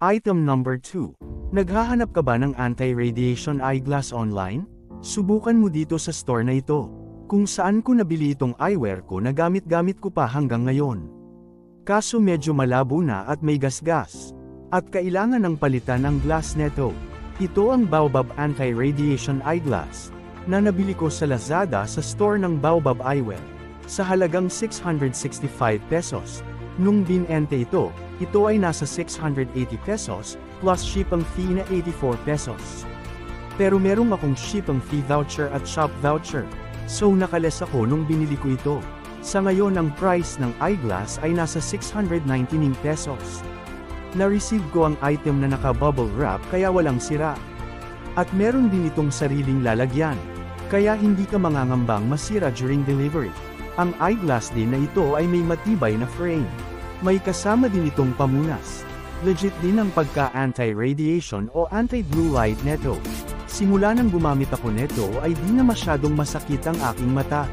Item number 2. Naghahanap ka ba ng anti-radiation eyeglass online? Subukan mo dito sa store na ito, kung saan ko nabili itong eyewear ko na gamit-gamit ko pa hanggang ngayon. Kaso medyo malabo na at may gasgas, at kailangan ng palitan ng glass neto. Ito ang Baobab Anti-Radiation Eyeglass, na nabili ko sa Lazada sa store ng Baobab Eyewear, sa halagang 665 pesos. Nung binente ito ay nasa 680 pesos, plus shipping fee na 84 pesos. Pero merong akong shipping fee voucher at shop voucher, so nakaless ako nung binili ko ito. Sa ngayon ang price ng eyeglass ay nasa 699 pesos. Na-receive ko ang item na naka-bubble wrap kaya walang sira. At meron din itong sariling lalagyan, kaya hindi ka mangangambang masira during delivery. Ang eyeglass din na ito ay may matibay na frame. May kasama din itong pamunas. Legit din ang pagka-anti-radiation o anti-blue light neto. Simula nang gumamit ako neto ay di na masyadong masakit ang aking mata,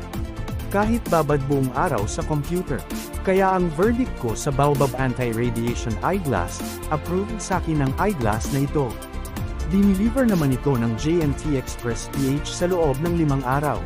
kahit babad buong araw sa computer. Kaya ang verdict ko sa Baobab Anti-Radiation Eyeglass, approved sa akin ang eyeglass na ito. Diniliver naman ito ng JNT Express PH sa loob ng 5 araw.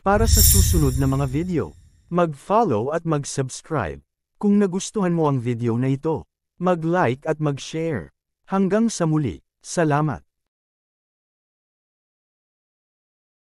Para sa susunod na mga video, mag-follow at mag-subscribe. Kung nagustuhan mo ang video na ito, mag-like at mag-share. Hanggang sa muli, salamat!